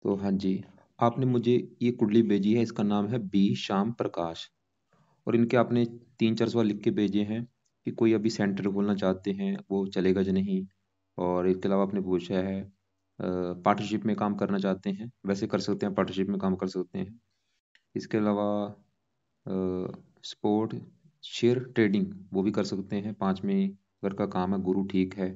तो हाँ जी, आपने मुझे ये कुंडली भेजी है, इसका नाम है बी श्याम प्रकाश। और इनके आपने 3-4 सवाल लिख के भेजे हैं कि कोई अभी सेंटर खोलना चाहते हैं, वो चलेगा या नहीं। और इसके अलावा आपने पूछा है पार्टनरशिप में काम करना चाहते हैं, वैसे कर सकते हैं, पार्टनरशिप में काम कर सकते हैं। इसके अलावा स्पोर्ट शेयर ट्रेडिंग वो भी कर सकते हैं। 5वें घर का काम है, गुरु ठीक है।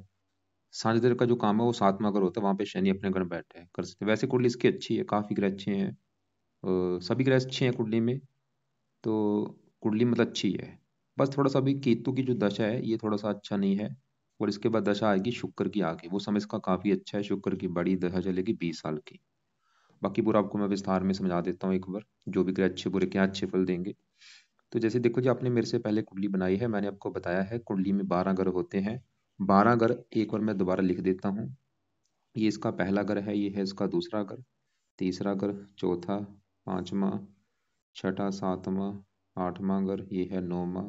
साझेदार का जो काम है वो 7वां घर होता है, वहाँ पे शनि अपने घर में बैठा है, कर सकते हैं। वैसे कुंडली इसकी अच्छी है, काफ़ी ग्रह अच्छे हैं। सभी ग्रह अच्छे हैं कुंडली में। तो कुंडली मतलब अच्छी है। बस थोड़ा सा अभी केतु की जो दशा है ये थोड़ा सा अच्छा नहीं है। और इसके बाद दशा आएगी शुक्र की आगे, वो समय इसका काफ़ी अच्छा है। शुक्र की बड़ी दशा चलेगी 20 साल की। बाकी पूरा आपको मैं विस्तार में समझा देता हूँ एक बार, जो भी ग्रह अच्छे बुरे क्या अच्छे फल देंगे। तो जैसे देखो जी, आपने मेरे से पहले कुंडली बनाई है, मैंने आपको बताया है कुंडली में 12 ग्रह होते हैं। 12 ग्रह एक बार मैं दोबारा लिख देता हूँ। ये इसका पहला ग्रह है, ये है इसका दूसरा ग्रह, तीसरा ग्रह, चौथा, पांचवा, छठा, सातवां, आठवां ग्रह, ये है नौवां,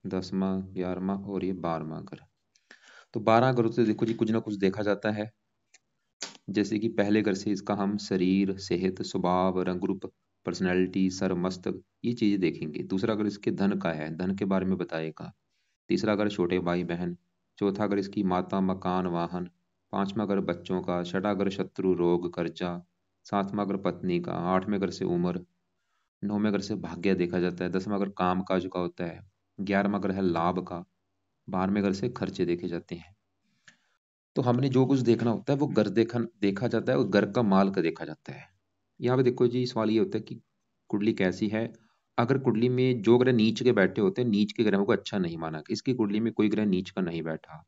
10वां, 11वां और ये 12वां ग्रह। तो 12 ग्रह से देखो जी कुछ ना कुछ देखा जाता है। जैसे कि पहले घर से इसका हम शरीर, सेहत, स्वभाव, रंग रूप, पर्सनैलिटी, सर, मस्तक, ये चीजें देखेंगे। दूसरा अगर इसके धन का है, धन के बारे में बताएगा। तीसरा अगर छोटे भाई बहन। चौथा अगर इसकी माता, मकान, वाहन। पांचवा अगर बच्चों का। छठा अगर शत्रु, रोग, कर्जा। सातवां अगर पत्नी का। आठवें घर से उम्र। नौवें घर से भाग्य देखा जाता है। 10वां अगर काम काज का होता है। 11वां अगर है लाभ का। 12वें घर से खर्चे देखे जाते हैं। तो हमने जो कुछ देखना होता है वो घर देखा देखा जाता है, और घर का माल का देखा जाता है। यहाँ पे देखो जी, सवाल ये होता है कि कुंडली कैसी है। अगर कुंडली में जो ग्रह नीच के बैठे होते हैं, नीच के ग्रहों को अच्छा नहीं माना। इसकी कुंडली में कोई ग्रह नीच का नहीं बैठा।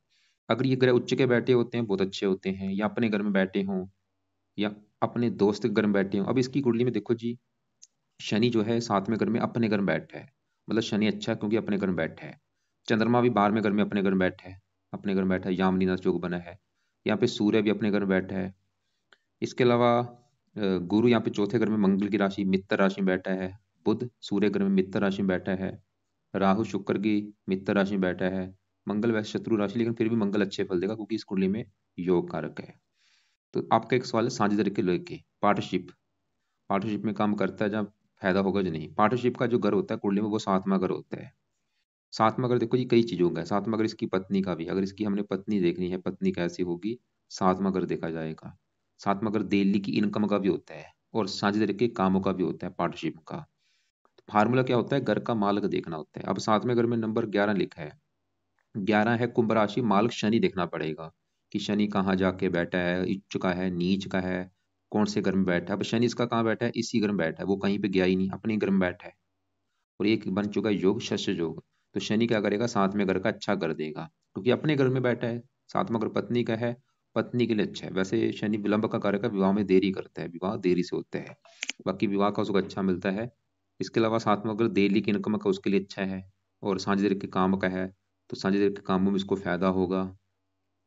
अगर ये ग्रह उच्च के बैठे होते हैं, बहुत अच्छे होते हैं, या अपने घर में बैठे हों, या अपने दोस्त के घर में बैठे हों। अब इसकी कुंडली में देखो जी, शनि जो है 7वें घर में अपने घर में बैठा है। मतलब शनि अच्छा है क्योंकि अपने घर में बैठा है। चंद्रमा भी 12वें घर में अपने घर में बैठा है। अपने घर में बैठा है, यामिनी नाथ योग बना है। यहाँ पे सूर्य भी अपने घर में बैठा है। इसके अलावा गुरु यहाँ पे चौथे घर में मंगल की राशि मित्र राशि में बैठा है। बुध सूर्य घर में मित्र राशि में बैठा है। राहु शुक्र की मित्र राशि में बैठा है। मंगल वैसे शत्रु राशि, लेकिन फिर भी मंगल अच्छे फल देगा क्योंकि इस कुंडली में योग कारक है। तो आपका एक सवाल है साझेदारी के लेके, पार्टनरशिप। पार्टनरशिप में काम करता है जब फायदा होगा जो नहीं। पार्टनरशिप का जो घर होता है कुंडली में वो 7वां घर होता है। 7वां घर देखो जी कई चीजों का है। 7वां घर इसकी पत्नी का भी, अगर इसकी हमने पत्नी देखनी है, पत्नी कैसी होगी, 7वां घर देखा जाएगा। 7वां घर दिल्ली की इनकम का भी होता है, और साझेदारी के कामों का भी होता है, पार्टनरशिप का। फार्मूला क्या होता है, घर का मालक देखना होता है। अब 7वें घर में नंबर 11 लिखा है। 11 है कुंभ राशि, मालक शनि देखना पड़ेगा कि शनि कहाँ जाके बैठा है, उच्च का है, नीच का है, कौन से घर में बैठा है। अब शनि इसका कहाँ बैठा है, इसी घर में बैठा है, वो कहीं पे गया ही नहीं, अपने घर में बैठा है। और एक बन चुका है योग, शस्य योग। तो शनि क्या करेगा, 7वें घर का अच्छा कर देगा क्योंकि अपने घर में बैठा है। 7वां घर पत्नी का है, पत्नी के लिए अच्छा है। वैसे शनि विलंब का कार्य का, विवाह में देरी करता है, विवाह देरी से होता है। बाकी विवाह का उसको अच्छा मिलता है। इसके अलावा 7वां घर दिल्ली की इनकम का उसके लिए अच्छा है, और साझेदारी के काम का है। तो साझेदारी के कामों में इसको फायदा होगा।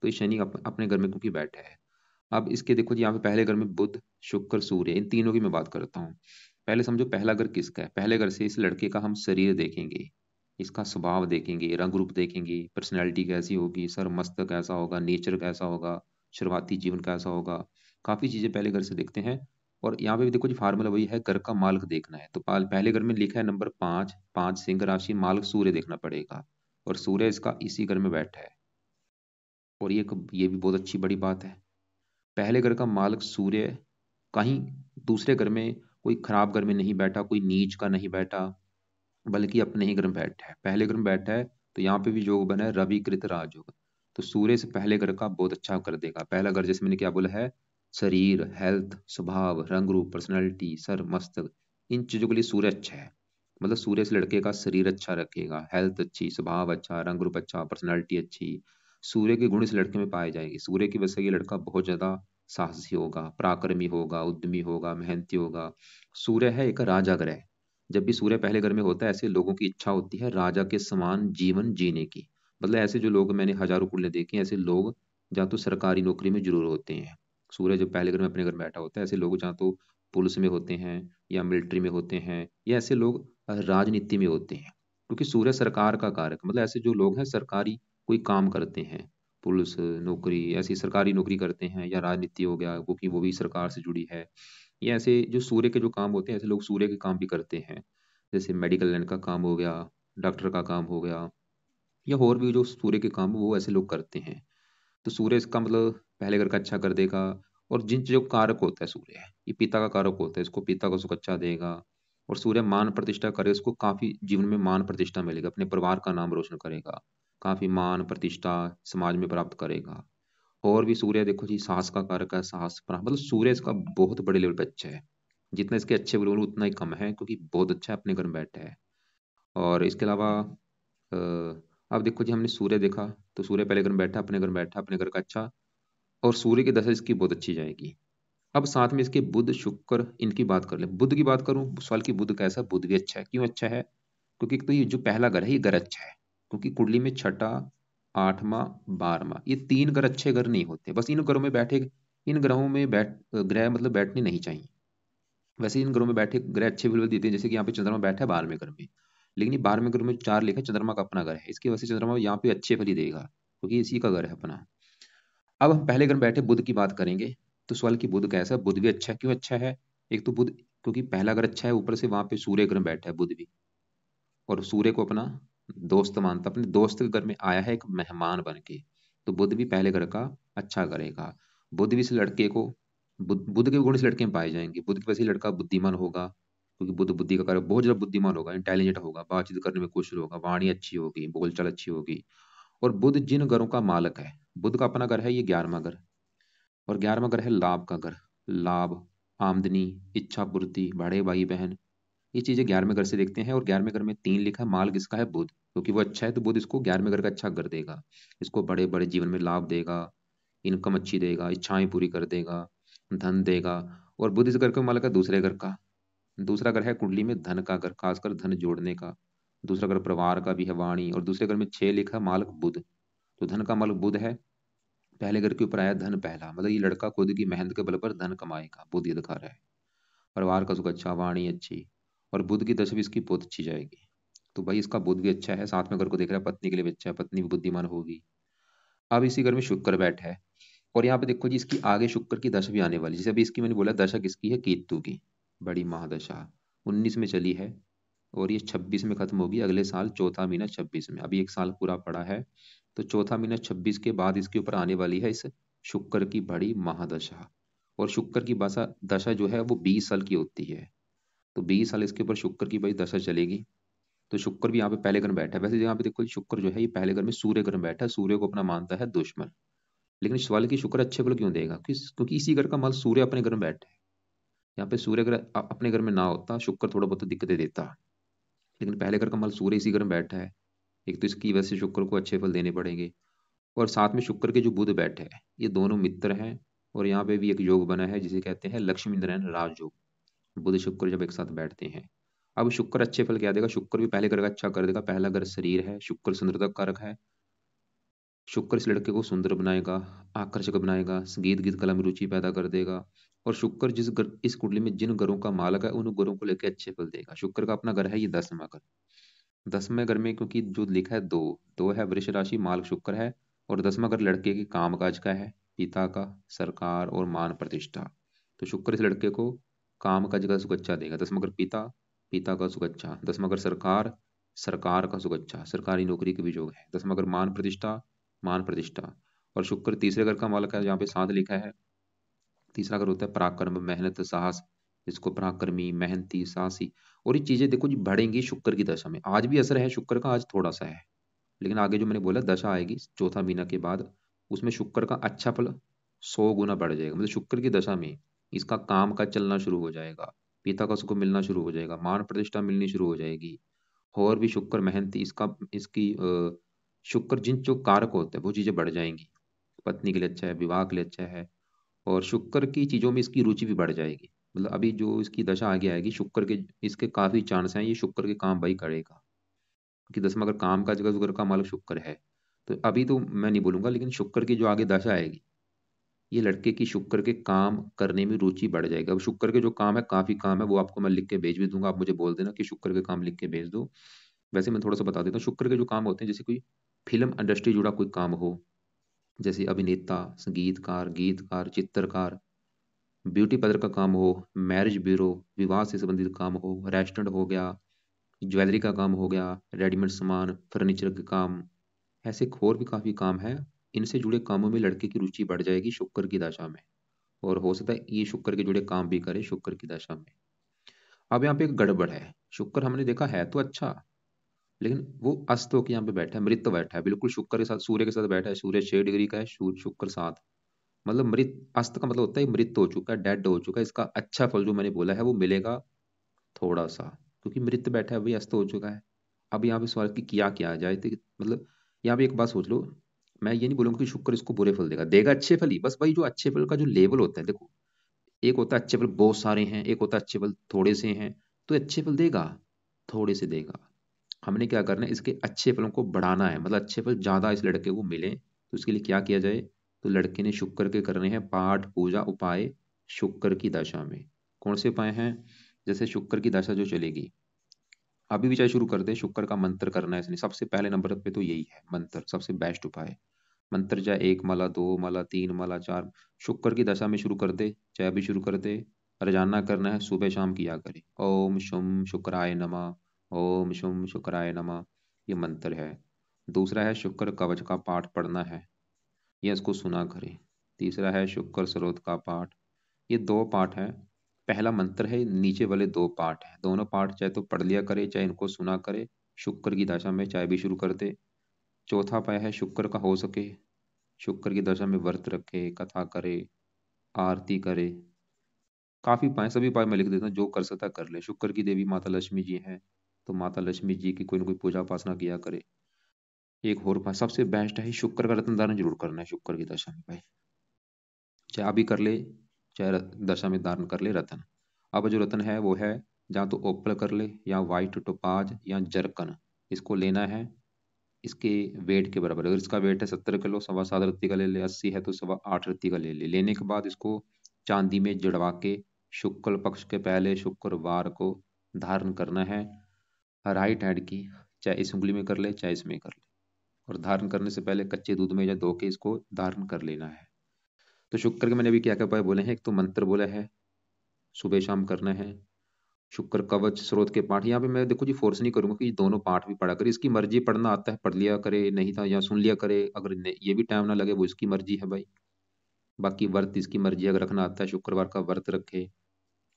तो ये शनि अपने घर में क्योंकि बैठा है। अब इसके देखो जी, यहाँ पे पहले घर में बुध, शुक्र, सूर्य, इन तीनों की मैं बात करता हूँ। पहले समझो पहला घर किसका है। पहले घर से इस लड़के का हम शरीर देखेंगे, इसका स्वभाव देखेंगे, रंग रूप देखेंगे, पर्सनैलिटी कैसी होगी, सर मस्तक कैसा होगा, नेचर कैसा होगा, शुरुआती जीवन कैसा होगा। काफी चीजें पहले घर से देखते हैं। और यहाँ पे भी देखो जी, फार्मूला वही है, घर का मालक देखना है। तो पहले घर में लिखा है नंबर 5, 5 सिंह राशि, मालक सूर्य देखना पड़ेगा। और सूर्य इसका इसी घर में बैठा है। और ये भी बहुत अच्छी बड़ी बात है। पहले घर का मालक सूर्य कहीं दूसरे घर में, कोई खराब घर में नहीं बैठा, कोई नीच का नहीं बैठा, बल्कि अपने ही घर में बैठा है, पहले घर में बैठा है। तो यहाँ पे भी योग बना है रवि कृत राजयोग। तो सूर्य से पहले घर का बहुत अच्छा कर देगा। पहला घर जैसे मैंने क्या बोला है, शरीर, हेल्थ, स्वभाव, रंग रूप, पर्सनैलिटी, सर मस्तक, इन चीजों के लिए सूर्य अच्छा है। मतलब सूर्य से लड़के का शरीर अच्छा रखेगा, हेल्थ अच्छी, स्वभाव अच्छा, रंग रूप अच्छा, पर्सनैलिटी अच्छी। सूर्य के गुण इस लड़के में पाए जाएंगे। सूर्य की वजह से ये लड़का बहुत ज्यादा साहसी होगा, पराक्रमी होगा, उद्यमी होगा, मेहनती होगा। सूर्य है एक राजा ग्रह। जब भी सूर्य पहले घर में होता है, ऐसे लोगों की इच्छा होती है राजा के समान जीवन जीने की। मतलब ऐसे जो लोग, मैंने हजारों कुंडले देखे हैं, ऐसे लोग जहाँ तो सरकारी नौकरी में जरूर होते हैं। सूर्य जब पहले घर में अपने घर बैठा होता है, ऐसे लोग जहाँ तो पुलिस में होते हैं, या मिलिट्री में होते हैं, या ऐसे लोग राजनीति में होते हैं। क्योंकि सूर्य सरकार का कारक, मतलब ऐसे जो लोग हैं सरकारी कोई काम करते हैं, पुलिस नौकरी, ऐसी सरकारी नौकरी करते हैं, या राजनीति हो गया वो कि वो भी सरकार से जुड़ी है। ये ऐसे जो सूर्य के जो काम होते हैं, ऐसे लोग सूर्य के काम भी करते हैं। जैसे मेडिकल लाइन का काम हो गया, डॉक्टर का काम हो गया, या और भी जो सूर्य के काम वो ऐसे लोग करते हैं। तो सूर्य इसका मतलब पहले घर का अच्छा कर देगा। और जिन चीजों का कारक होता है सूर्य, ये पिता का कारक होता है, इसको पिता को सुख अच्छा देगा। और सूर्य मान प्रतिष्ठा करे, उसको काफी जीवन में मान प्रतिष्ठा मिलेगा, अपने परिवार का नाम रोशन करेगा, काफी मान प्रतिष्ठा समाज में प्राप्त करेगा। और भी सूर्य देखो जी, साहस का कारक है, साहस मतलब सूर्य इसका बहुत बड़े लेवल पे अच्छा है। जितना इसके अच्छे बोलो उतना ही कम है, क्योंकि बहुत अच्छा अपने घर में बैठा है। और इसके अलावा अब देखो जी, हमने सूर्य देखा, तो सूर्य पहले घर में बैठा, अपने घर में बैठा, अपने घर का अच्छा। और सूर्य की दशा इसकी बहुत अच्छी जाएगी। अब साथ में इसके बुध शुक्र इनकी बात कर ले। बुध की बात करूं, सवाल की बुध कैसा, बुध भी अच्छा है। क्यों अच्छा है? क्योंकि एक तो ये जो पहला घर है ये घर अच्छा है, क्योंकि कुंडली में छठा, आठवां, बारहवां, ये तीन घर अच्छे घर नहीं होते। बस इन घरों में बैठे, इन ग्रहों में ग्रह मतलब बैठने नहीं चाहिए। वैसे इन घरों में बैठे ग्रह अच्छे फल देते हैं, जैसे कि यहाँ पे चंद्रमा बैठा है 12वें घर में। लेकिन ये 12वें घर में 4 लिखा है, चंद्रमा का अपना घर है, इसकी वजह से चंद्रमा यहाँ पे अच्छे फल ही देगा, क्योंकि इसी का घर है अपना। अब हम पहले घर में बैठे बुध की बात करेंगे। तो सवाल की बुध कैसा है? बुध भी अच्छा है। क्यों अच्छा है? एक तो बुध, क्योंकि पहला घर अच्छा है, ऊपर से वहां पे सूर्य ग्रह बैठा है बुध भी। और सूर्य को अपना दोस्त मानता, अपने दोस्त के घर में आया है एक मेहमान बन के। तो बुध भी पहले घर का अच्छा करेगा। बुध भी इस लड़के को, बुध के गुण इस लड़के में पाए जाएंगे। बुध की वजह से लड़का बुद्धिमान होगा, क्योंकि बुध बुद्धि का कारक, बहुत ज्यादा बुद्धिमान होगा, इंटेलिजेंट होगा, बातचीत करने में कुशल होगा, वाणी अच्छी होगी, बोलचाल अच्छी होगी। और बुध जिन घरों का मालक है, बुध का अपना घर है ये 11वां घर। और 11वां घर है लाभ का घर। लाभ, आमदनी, इच्छा पूर्ति, बड़े भाई बहन, ये चीजें 11वें घर से देखते हैं। और 11वें घर में 3 लिखा है, माल किसका है? बुध, क्योंकि वो अच्छा है तो बुध इसको 11वें घर का अच्छा कर देगा। इसको बड़े बड़े जीवन में लाभ देगा, इनकम अच्छी देगा, इच्छाएं पूरी कर देगा, धन देगा। और बुध इस घर का मालक है दूसरे घर का। दूसरा घर है कुंडली में धन का घर, खासकर धन जोड़ने का। दूसरा घर परिवार का भी है, वाणी। और दूसरे घर में 6 लिखा है, मालक बुध। तो धन का मालक बुध है। पहले घर के ऊपर आया धन पहला, मतलब ये लड़का खुद की मेहनत के बल पर धन कमाएगा, बुध ये दिखा रहा है। परिवार का सुख अच्छा, वाणी अच्छी। और बुध की दशा भी इसकी बहुत अच्छी जाएगी। तो भाई इसका बुध भी अच्छा है, साथ में घर को देख रहा है, पत्नी के लिए भी अच्छा है, पत्नी भी बुद्धिमान होगी। अब इसी घर में शुक्र बैठा है। और यहाँ पे देखो जी, इसकी आगे शुक्र की दशा भी आने वाली, जैसे अभी इसकी मैंने बोला दशा किसकी है, केतु की। बड़ी महादशा 19 में चली है, और ये 26 में खत्म होगी, अगले साल चौथा महीना 26 में। अभी एक साल पूरा पड़ा है, तो चौथा महीना 26 के बाद इसके ऊपर आने वाली है इस शुक्र की बड़ी महादशा। और शुक्र की बसा दशा जो है वो 20 साल की होती है। तो 20 साल इसके ऊपर शुक्र की बड़ी दशा चलेगी। तो शुक्र भी यहाँ पे पहले घर में बैठा है। वैसे यहाँ पे देखो शुक्र जो है ये पहले घर में सूर्य घर में बैठा है, सूर्य को अपना मानता है दुश्मन। लेकिन सवाल की शुक्र अच्छे फल क्यों देगा? क्योंकि इसी घर का माल सूर्य अपने घर में बैठा है। यहाँ पे सूर्य ग्रह अपने घर में ना होता, शुक्र थोड़ा बहुत दिक्कतें देता। लेकिन पहले घर का माल सूर्य इसी घर में बैठा है, एक तो इसकी वजह से शुक्र को अच्छे फल देने पड़ेंगे। और साथ में शुक्र के जो बुध बैठे हैं, ये दोनों मित्र हैं। और यहाँ पे भी एक योग बना है जिसे कहते हैं लक्ष्मी नारायण राजयोग। बुध शुक्र जब एक साथ बैठते हैं, अब शुक्र अच्छे फल क्या देगा? शुक्र भी पहले घर का अच्छा कर देगा। पहला घर शरीर है, शुक्र सुंदरता का कारक है। शुक्र इस लड़के को सुंदर बनाएगा, आकर्षक बनाएगा, संगीत गीत कला में रुचि पैदा कर देगा। और शुक्र इस कुंडली में जिन घरों का मालक है, उन घरों को लेकर अच्छे फल देगा। शुक्र का अपना घर है ये 10वां घर। 10वें घर में क्योंकि जो लिखा है दो, दो है वृष राशि, मालक शुक्र है। और 10वां घर लड़के के काम काज का है, पिता का, सरकार और मान प्रतिष्ठा। तो शुक्र इस लड़के को काम काज का सुख अच्छा देगा। 10वां घर पिता, पिता का सुख अच्छा। 10वां घर सरकार, सरकार का सुख अच्छा, सरकारी नौकरी के भी योग है। 10वां घर मान प्रतिष्ठा, मान प्रतिष्ठा। और शुक्र तीसरे घर का मालक है, यहाँ पे साथ लिखा है। तीसरा अगर होता है पराक्रम, मेहनत, साहस, इसको पराक्रमी, मेहनती, साहसी। और ये चीजें देखो जी बढ़ेंगी शुक्र की दशा में। आज भी असर है शुक्र का, आज थोड़ा सा है, लेकिन आगे जो मैंने बोला दशा आएगी चौथा महीना के बाद, उसमें शुक्र का अच्छा फल 100 गुना बढ़ जाएगा। मतलब शुक्र की दशा में इसका काम काज चलना शुरू हो जाएगा, पिता का उसको मिलना शुरू हो जाएगा, मान प्रतिष्ठा मिलनी शुरू हो जाएगी। और भी शुक्र मेहनती, इसका इसकी शुक्र जिन जो कारक होते हैं वो चीजें बढ़ जाएंगी। पत्नी के लिए अच्छा है, विवाह के लिए अच्छा है। और शुक्र की चीजों में इसकी रुचि भी बढ़ जाएगी। मतलब अभी जो इसकी दशा आगे आएगी शुक्र के, इसके काफी चांस हैं ये शुक्र के काम भाई करेगा। क्योंकि 10वां अगर काम का जगह शुक्र का मालक शुक्र है, तो अभी तो मैं नहीं बोलूंगा, लेकिन शुक्र की जो आगे दशा आएगी, ये लड़के की शुक्र के काम करने में रुचि बढ़ जाएगी। अब शुक्र के जो काम है, काफी काम है, वो आपको मैं लिख के भेज भी दूंगा, आप मुझे बोल देना कि शुक्र के काम लिख के भेज दो। वैसे मैं थोड़ा सा बता देता हूँ शुक्र के जो काम होते हैं, जैसे कोई फिल्म इंडस्ट्री जुड़ा कोई काम हो, जैसे अभिनेता, संगीतकार, गीतकार, चित्रकार, ब्यूटी पार्लर का काम हो, मैरिज ब्यूरो, विवाह से संबंधित काम हो, रेस्टोरेंट हो गया, ज्वेलरी का काम हो गया, रेडीमेड सामान, फर्नीचर के काम, ऐसे और भी काफी काम है। इनसे जुड़े कामों में लड़के की रुचि बढ़ जाएगी शुक्र की दशा में, और हो सकता है ये शुक्र के जुड़े काम भी करे शुक्र की दशा में। अब यहाँ पे एक गड़बड़ है। शुक्र हमने देखा है तो अच्छा, लेकिन वो अस्त होकर यहाँ पे बैठा है, मृत बैठा है, बिल्कुल शुक्र के साथ, सूर्य के साथ बैठा है। सूर्य 6 डिग्री का है, शुक्र 7। मतलब मृत, अस्त का मतलब होता है मृत हो चुका है, डेड हो चुका है। इसका अच्छा फल जो मैंने बोला है वो मिलेगा थोड़ा सा, क्योंकि मृत बैठा है, वही अस्त हो चुका है। अब यहाँ पे सवाल कि किया क्या जाए, तो मतलब यहाँ पे एक बात सोच लो। मैं ये नहीं बोलूंगा कि शुक्र इसको बुरे फल देगा, देगा अच्छे फल ही, बस भाई जो अच्छे फल का जो लेवल होता है, देखो, एक होता है अच्छे फल बहुत सारे हैं, एक होता है अच्छे फल थोड़े से हैं। तो अच्छे फल देगा, थोड़े से देगा। हमने क्या करना है, इसके अच्छे फलों को बढ़ाना है, मतलब अच्छे फल ज्यादा इस लड़के को मिले, तो इसके लिए क्या किया जाए। तो लड़के ने शुक्र के करने हैं पाठ पूजा उपाय शुक्र की दशा में। कौन से उपाय हैं? जैसे शुक्र की दशा जो चलेगी, अभी भी चाहे शुरू कर दे, शुक्र का मंत्र करना है इसने सबसे पहले नंबर पे, तो यही है मंत्र, सबसे बेस्ट उपाय। मंत्र चाहे 1 माला, 2 माला, 3 माला, 4, शुक्र की दशा में शुरू कर दे, चाहे अभी शुरू कर दे। रोजाना करना है, सुबह शाम किया करे। ओम शुम शुक्राय नमः, ओम शुम शुक्राय नमः, ये मंत्र है। दूसरा है शुक्र कवच का पाठ पढ़ना है, ये इसको सुना करे। तीसरा है शुक्र स्रोत का पाठ, ये 2 पाठ है। पहला मंत्र है, नीचे वाले 2 पाठ है, दोनों पाठ चाहे तो पढ़ लिया करे, चाहे इनको सुना करे शुक्र की दशा में, चाहे भी शुरू कर दे। चौथा उपाय है शुक्र का हो सके शुक्र की दशा में व्रत रखे, कथा करे, आरती करे। काफी उपाय, सभी उपाय मैं लिख देता हूँ, जो कर सकता कर ले। शुक्र की देवी माता लक्ष्मी जी हैं, तो माता लक्ष्मी जी की कोई ना कोई पूजा उपासना किया करे। एक और उपाय सबसे बेस्ट है, शुक्र का रत्न धारण जरूर करना है शुक्र की दशा में भाई, चाहे अभी कर ले, चाहे दशा में धारण कर ले रत्न। अब जो रत्न है वो है, या तो ओपल कर ले, या वाइट टोपाज, या जरकन। इसको लेना है इसके वेट के बराबर। अगर इसका वेट है 70 किलो, 7.25 रत्ती का ले ले, 80 है तो 8.25 रत्ती का ले ले। लेने के बाद इसको चांदी में जड़वा के शुक्ल पक्ष के पहले शुक्रवार को धारण करना है, राइट हैंड की, चाहे इस उंगली में कर ले चाहे इसमें कर ले। और धारण करने से पहले कच्चे दूध में या धो के इसको धारण कर लेना है। तो शुक्र के मैंने अभी क्या क्या उपाय बोले हैं, एक तो मंत्र बोला है, सुबह शाम करना है। शुक्र कवच स्रोत के पाठ, यहाँ पे मैं देखो जी फोर्स नहीं करूंगा कि दोनों पाठ भी पढ़ा करे, इसकी मर्जी, पढ़ना आता है पढ़ लिया करे, नहीं था या सुन लिया करे, अगर ये भी टाइम ना लगे वो इसकी मर्जी है भाई। बाकी व्रत इसकी मर्जी, अगर रखना आता है शुक्रवार का व्रत रखे।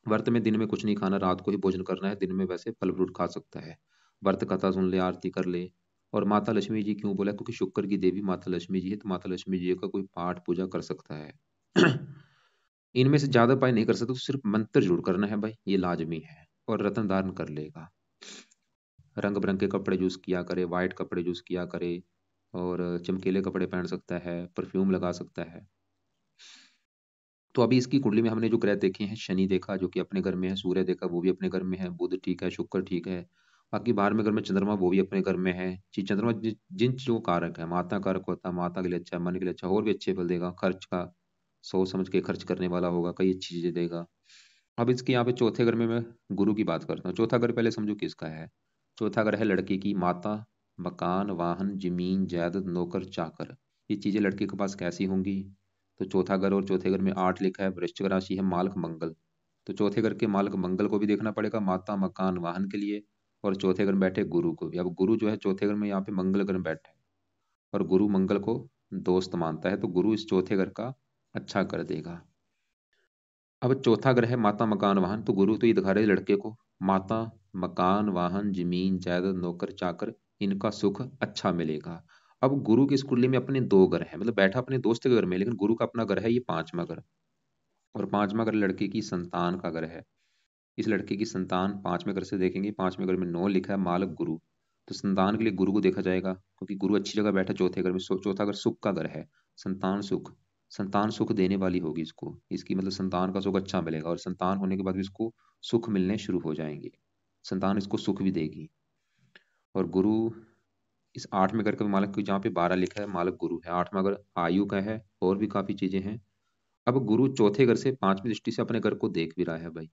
व्रत में दिन में कुछ नहीं खाना, रात को ही भोजन करना है, दिन में वैसे फल फ्रूट खा सकता है। व्रत कथा सुन ले, आरती कर ले। और माता लक्ष्मी जी क्यों बोला, क्योंकि शुक्र की देवी माता लक्ष्मी जी है, तो माता लक्ष्मी जी का कोई पाठ पूजा कर सकता है। इनमें से ज्यादा उपाय नहीं कर सकते, तो सिर्फ मंत्र जरूर करना है भाई, ये लाजमी है। और रत्न धारण कर लेगा। रंग बिरंगे कपड़े यूज किया करे, वाइट कपड़े यूज किया करे, और चमकीले कपड़े पहन सकता है, परफ्यूम लगा सकता है। तो अभी इसकी कुंडली में हमने जो ग्रह देखे हैं, शनि देखा जो कि अपने घर में है, सूर्य देखा वो भी अपने घर में है, बुध ठीक है, शुक्र ठीक है। बाकी 12वें घर में चंद्रमा, वो भी अपने घर में है। चंद्रमा जिन चीजों का कारक है, माता कारक होता है, माता के लिए अच्छा, मन के लिए अच्छा, और भी अच्छे फल देगा। खर्च का सोच समझ के खर्च करने वाला होगा, कई अच्छी चीजें देगा। अब इसके यहाँ पे चौथे घर में मैं गुरु की बात करता हूँ। चौथा घर पहले समझो किसका है। चौथा घर है लड़के की माता, मकान, वाहन, जमीन जायदाद, नौकर चाकर। ये चीजें लड़के के पास कैसी होंगी। तो चौथा घर, और चौथे घर में 8 लिखा है, वृश्चिक राशि है, मालक मंगल। तो चौथे घर के मालक मंगल को भी देखना पड़ेगा, माता मकान वाहन के लिए। और चौथे घर में बैठे गुरु को भी। अब गुरु जो है चौथे घर में यहाँ पे मंगल घर में बैठा है, और गुरु मंगल को दोस्त मानता है, तो गुरु इस चौथे घर का अच्छा कर देगा। अब चौथा ग्रह है माता मकान वाहन, तो गुरु तो ये दिखा रहे हैं लड़के को, माता मकान वाहन जमीन जायदाद नौकर चाकर, इनका सुख अच्छा मिलेगा। अब गुरु की इस कुंडली में अपने 2 घर है, मतलब बैठा अपने दोस्त के घर में, लेकिन गुरु का अपना घर है ये 5वां घर। और 5वां घर लड़के की संतान का घर है। इस लड़के की संतान 5वें घर से देखेंगे, 5वें घर में 9 लिखा है, मालक गुरु। तो संतान के लिए गुरु को देखा जाएगा, क्योंकि गुरु अच्छी जगह बैठा चौथे घर में। चौथा घर सुख का घर है, संतान सुख। संतान सुख देने वाली होगी इसको, इसकी मतलब संतान का सुख अच्छा मिलेगा, और संतान होने के बाद भी इसको सुख मिलने शुरू हो जाएंगे। संतान इसको सुख भी देगी। और गुरु इस 8वें घर का मालक, को जहाँ पे 12 लिखा है, मालक गुरु है। 8वां घर आयु का है, और भी काफी चीजें हैं। अब गुरु चौथे घर से 5वीं दृष्टि से अपने घर को देख भी रहा है भाई।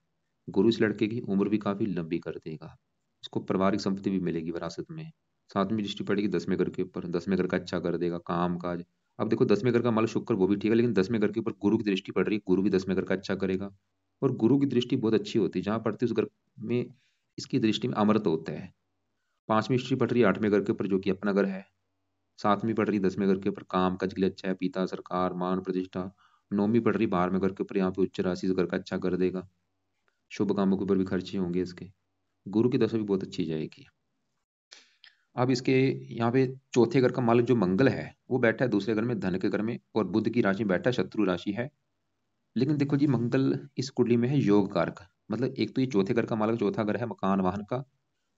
गुरु इस लड़के की उम्र भी काफी लंबी कर देगा, इसको पारिवारिक संपत्ति भी मिलेगी विरासत में। 7वीं दृष्टि पड़ेगी 10वें घर के ऊपर, 10वें घर का अच्छा कर देगा, काम काज, अब देखो 10वें घर का मालक शुक्र वो भी ठीक है, लेकिन 10वें घर के ऊपर गुरु की दृष्टि पड़ रही है, गुरु भी 10वें घर का अच्छा करेगा। और गुरु की दृष्टि बहुत अच्छी होती है, जहां पड़ती है उस घर में इसकी दृष्टि में अमृत होता है। 5वीं दृष्टि पड़ रही है 8वें घर के ऊपर, जो कि अपना घर है। 7वीं पड़ रही 10वें घर के ऊपर, काम काज के लिए अच्छा है, पिता सरकार मान प्रतिष्ठा। 9वीं पड़ रही 12वें घर के ऊपर, यहाँ पे उच्च राशि से घर का अच्छा कर देगा। शुभ कामों के ऊपर भी खर्चे होंगे इसके। गुरु की दशा भी बहुत अच्छी जाएगी। अब इसके यहाँ पे चौथे घर का मालिक जो मंगल है वो बैठा है दूसरे घर में, धन के घर में, और बुध की राशि में बैठा है, शत्रु राशि है। लेकिन देखो जी, मंगल इस कुंडली में है योग कारक। मतलब एक तो ये चौथे घर का मालिक, चौथा घर है मकान वाहन का,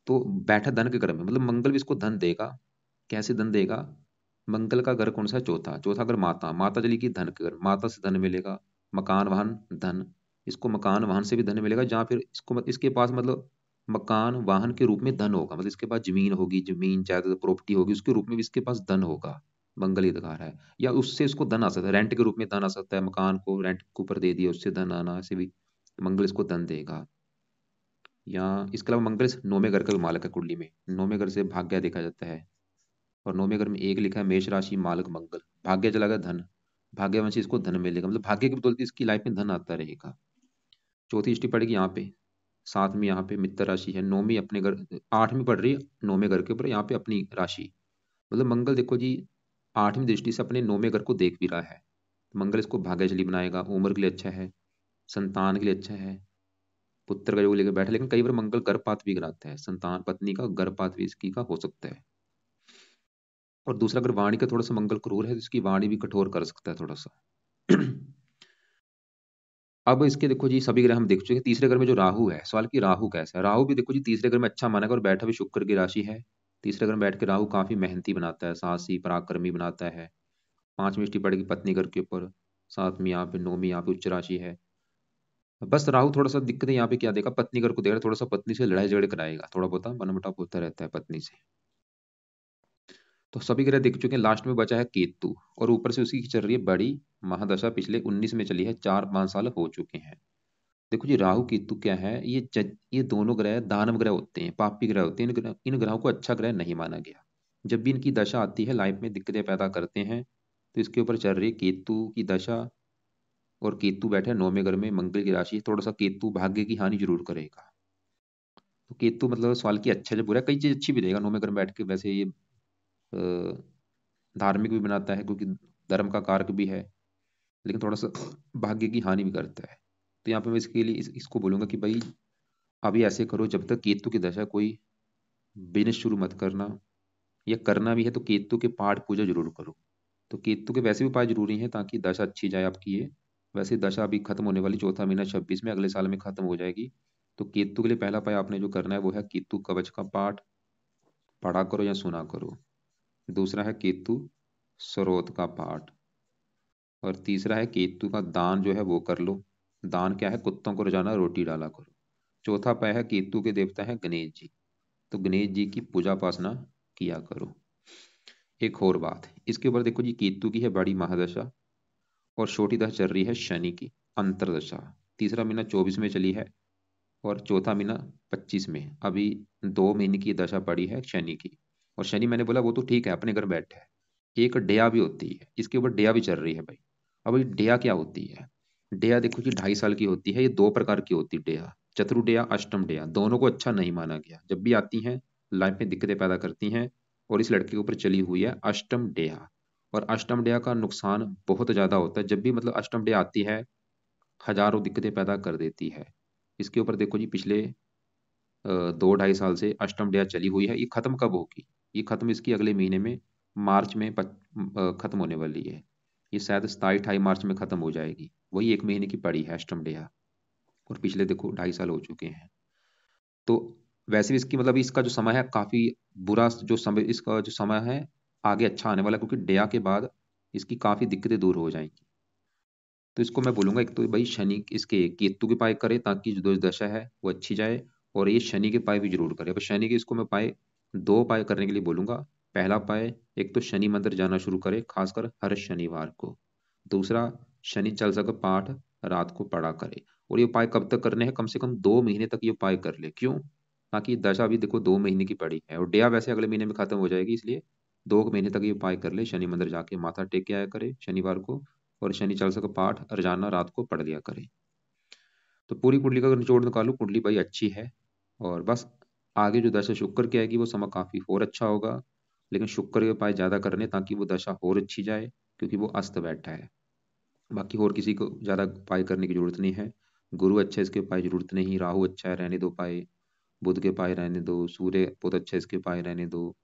तो बैठा धन के घर में, मतलब मंगल भी इसको धन देगा। कैसे धन देगा? मंगल का घर कौन सा है? चौथा। चौथा घर माता, माता चली की धन के घर, माता से धन मिलेगा। मकान वाहन धन, इसको मकान वाहन से भी धन मिलेगा, जहाँ फिर इसको इसके पास मतलब मकान वाहन के रूप में धन होगा, मतलब इसके पास जमीन होगी, जमीन जायदाद प्रॉपर्टी होगी, उसके रूप में भी इसके पास धन होगा। मंगल ही दिखा रहा है। या उससे इसको धन आ सकता है, रेंट के रूप में धन आ सकता है, मकान को रेंट के ऊपर दे दिया उससे धन आना, ऐसे भी मंगल इसको धन देगा। या इसके अलावा मंगल इस 9वें घर का भी मालक है कुंडली में, 9वें घर से भाग्य देखा जाता है। और 9वें घर में एक लिखा है मेष राशि मालक मंगल, भाग्य चला गया धन, भाग्यवंशी इसको धन मिलेगा, मतलब भाग्य की बदौलत इसकी लाइफ में धन आता रहेगा। चौथी दृष्टि पड़ेगी यहाँ पे, 7वीं यहाँ पे मित्र राशि है, 9वीं अपने घर, 8वीं पड़ रही है 9वें घर के ऊपर, यहाँ पे अपनी राशि। मतलब मंगल देखो जी 8वीं दृष्टि से अपने 9वें घर को देख भी रहा है। मंगल इसको भाग्यशाली बनाएगा, उम्र के लिए अच्छा है, संतान के लिए अच्छा है, पुत्र का योग लेकर बैठे। लेकिन कई बार मंगल गर्भपात भी कराता है, संतान पत्नी का गर्भपात भी इसकी का हो सकता है। और दूसरा, अगर वाणी का थोड़ा सा मंगल क्रूर है तो इसकी वाणी भी कठोर कर सकता है थोड़ा सा। अब इसके देखो जी सभी ग्रह हम देख चुके हैं। तीसरे घर में जो राहु है, सवाल की राहु कैसा है? राहु भी देखो जी तीसरे घर में अच्छा माना गया, और बैठा भी शुक्र की राशि है। तीसरे घर में बैठ के राहु काफी मेहनती बनाता है, साहसी पराक्रमी बनाता है। 5वीं दृष्टि पड़ेगी पत्नी घर के ऊपर, 7वीं यहाँ पे, 9वीं यहाँ पे उच्च राशि है। बस राहु थोड़ा सा दिक्कत है यहाँ पे, क्या देखा? पत्नी घर को देख रहा है, थोड़ा सा पत्नी से लड़ाई झगड़े कराएगा, थोड़ा बहुत मनमुटाव होता रहता है पत्नी से। तो सभी ग्रह देख चुके हैं, लास्ट में बचा है केतु, और ऊपर से उसकी चल रही है बड़ी महादशा, पिछले 19 में चली है, 4-5 साल हो चुके हैं। देखो जी राहु केतु क्या है, ये दोनों ग्रह दानव ग्रह होते हैं, पापी ग्रह होते हैं। इन ग्रहों को अच्छा ग्रह नहीं माना गया। जब भी इनकी दशा आती है लाइफ में दिक्कतें पैदा करते हैं। तो इसके ऊपर चल रही है केतु की दशा, और केतु बैठे 9वें घर में, मंगल की राशि, थोड़ा सा केतु भाग्य की हानि जरूर करेगा। तो केतु मतलब सवाल की अच्छा जब बुरा है, कई चीज अच्छी भी देगा 9वें घर में बैठ के। वैसे ये अ, धार्मिक भी बनाता है, क्योंकि धर्म का कारक भी है, लेकिन थोड़ा सा भाग्य की हानि भी करता है। तो यहाँ पे मैं इसके लिए इसको बोलूंगा कि भाई अभी ऐसे करो, जब तक केतु की दशा, कोई बिजनेस शुरू मत करना, या करना भी है तो केतु के पाठ पूजा जरूर करो। तो केतु के वैसे भी उपाय जरूरी हैं ताकि दशा अच्छी जाए आपकी ये। वैसे दशा अभी खत्म होने वाली, चौथा महीना 26 में, अगले साल में खत्म हो जाएगी। तो केतु के लिए पहला उपाय आपने जो करना है वो है केतु कवच का पाठ पढ़ा करो या सुना करो। दूसरा है केतु स्रोत का पाठ। और तीसरा है केतु का दान जो है वो कर लो। दान क्या है? कुत्तों को रोजाना रोटी डाला करो। चौथा उपाय है केतु के देवता है गणेश जी, तो गणेश जी की पूजा उपासना किया करो। एक और बात इसके ऊपर देखो जी, केतु की है बड़ी महादशा, और छोटी दशा चल रही है शनि की अंतरदशा। तीसरा महीना 24 में चली है, और चौथा महीना 25 में। अभी 2 महीने की दशा पड़ी है शनि की। और शनि मैंने बोला वो तो ठीक है, अपने घर बैठे है। एक डेया भी होती है, इसके ऊपर डेया भी चल रही है भाई। अब ये डेया क्या होती है? डेया देखो जी 2.5 साल की होती है, ये दो प्रकार की होती है डेया, चतुर डेया, अष्टम डेया। दोनों को अच्छा नहीं माना गया, जब भी आती हैं लाइफ में दिक्कतें पैदा करती हैं। और इस लड़के के ऊपर चली हुई है अष्टम डेया। और अष्टम डेया का नुकसान बहुत ज्यादा होता है, जब भी मतलब अष्टम डेया आती है हजारों दिक्कतें पैदा कर देती है। इसके ऊपर देखो जी पिछले 2-2.5 साल से अष्टम डेया चली हुई है। ये खत्म कब होगी? ये खत्म इसकी अगले महीने में, मार्च में खत्म होने वाली है। ये शायद 27-28 मार्च में खत्म हो जाएगी। वही 1 महीने की पड़ी है अष्टम डेया। और पिछले देखो 2.5 साल हो चुके हैं। तो वैसे भी इसकी मतलब इसका जो समय है काफी बुरा, जो समय इसका जो समय है आगे अच्छा आने वाला है, क्योंकि डेया के बाद इसकी काफी दिक्कतें दूर हो जाएंगी। तो इसको मैं बोलूंगा, एक तो भाई शनि इसके केतु के पाए करे ताकि जो दशा है वो अच्छी जाए। और ये शनि के पाए भी जरूर करे। अब शनि के इसको मैं पाए, दो पाए करने के लिए बोलूंगा। पहला पाए, एक तो शनि मंदिर जाना शुरू करे खासकर हर शनिवार को। दूसरा, शनि चालीसा का पाठ रात को पढ़ा करे। और ये उपाय कब तक करने हैं? कम से कम 2 महीने तक ये उपाय कर ले। क्यों? ताकि दशा भी देखो 2 महीने की पड़ी है, और डेया वैसे अगले महीने में खत्म हो जाएगी, इसलिए 2 महीने तक ये उपाय कर ले, शनि मंदिर जाके माथा टेक के आया करे शनिवार को, और शनि चालीसा का पाठ रोजाना रात को पढ़ लिया करे। तो पूरी कुंडली का अगर निचोड़ निकालू, कुंडली भाई अच्छी है। और बस आगे जो दशा शुक्र की आएगी वो समय काफी और अच्छा होगा। लेकिन शुक्र के उपाय ज्यादा करने ताकि वो दशा और अच्छी जाए, क्योंकि वो अस्त बैठा है। बाकी और किसी को ज्यादा उपाय करने की जरूरत नहीं है। गुरु अच्छा है, इसके उपाय जरूरत नहीं। राहु अच्छा है, रहने दो उपाय। बुध के उपाय रहने दो। सूर्य बहुत अच्छा है, इसके उपाय रहने दो।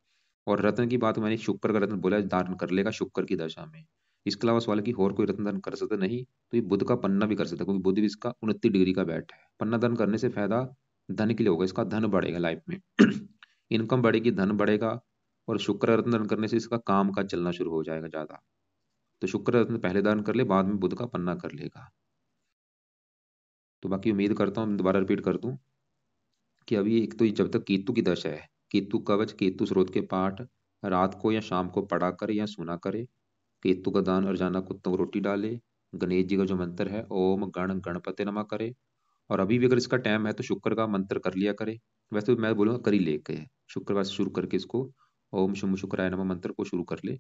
और रत्न की बात, मैंने शुक्र का रत्न बोला है, धारण कर लेगा शुक्र की दशा में। इसके अलावा सवाल है कि और कोई रत्न दान कर सकता नहीं, तो ये बुध का पन्ना भी कर सकता है, क्योंकि बुध भी इसका 29 डिग्री का बैठ है। पन्ना दान करने से फायदा धन के लिए होगा, इसका धन बढ़ेगा लाइफ में। इनकम बढ़ेगी, धन बढ़ेगा। और शुक्र रत्न दान करने से इसका काम का चलना शुरू हो जाएगा ज्यादा। तो शुक्र रत्न पहले दान कर ले, बाद में बुध का पन्ना कर लेगा। तो बाकी उम्मीद करता हूँ, दोबारा रिपीट कर दूं कि अभी एक तो जब तक केतु की दशा है, केतु कवच केतु स्रोत के पाठ रात को या शाम को पढ़ा करे या सुना करे। केतु का दान रोजाना कुत्तों को रोटी डाले। गणेश जी का जो मंत्र है ओम गण गणपति नमः करे। और अभी भी अगर इसका टाइम है तो शुक्र का मंत्र कर लिया करे। वैसे तो मैं बोलूंगा कर ही लेके शुक्रवार से शुरू करके इसको ओम शुभ शुक्राय नमः मंत्र को शुरू कर ले।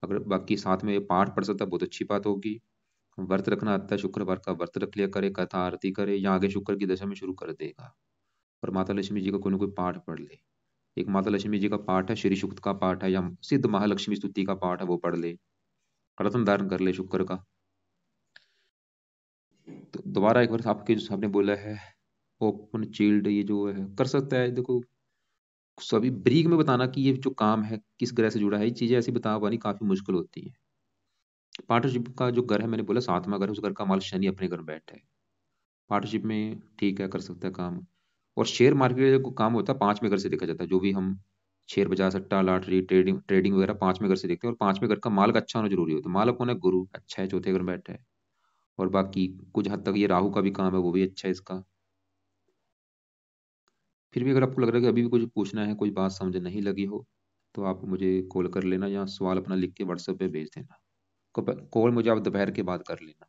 अगर बाकी साथ में ये पाठ पढ़ सकता है बहुत अच्छी बात होगी। व्रत रखना आता है, शुक्रवार का व्रत रख लिया करे, कथा आरती करे, या आगे शुक्र की दशा में शुरू कर देगा। और माता लक्ष्मी जी का कोई ना कोई पाठ पढ़ ले। एक माता लक्ष्मी जी का पाठ है, श्री सूक्त का पाठ है, या सिद्ध महालक्ष्मी स्तुति का पाठ है, वो पढ़ ले। रत्न धारण कर ले शुक्र का। तो दोबारा एक बार आपके जो आपने बोला है ओपन चील्ड, ये जो है कर सकता है। देखो सभी ब्रीक में बताना कि ये जो काम है किस ग्रह से जुड़ा है, ये चीजें ऐसी बता पानी काफी मुश्किल होती है। पार्टनरशिप का जो घर है, मैंने बोला 7वां घर है, उस घर का मालिक शनि अपने घर में बैठा है। पार्टनरशिप में ठीक है, कर सकता है काम। और शेयर मार्केट को काम होता है 5वें घर से देखा जाता है। जो भी हम शेयर बाजार, सट्टा, लॉटरी, ट्रेडिंग ट्रेडिंग वगैरह 5वें घर से देखते हैं। और 5वें घर का मालिक अच्छा होना जरूरी होता है। मालिक होना गुरु अच्छा है, चौथे घर में बैठा है। और बाकी कुछ हद तक ये राहु का भी काम है, वो भी अच्छा है इसका। फिर भी अगर आपको लग रहा है कि अभी भी कुछ पूछना है, कोई बात समझ नहीं लगी हो, तो आप मुझे कॉल कर लेना, या सवाल अपना लिख के व्हाट्सएप पे भेज देना। कॉल मुझे आप दोपहर के बाद कर लेना।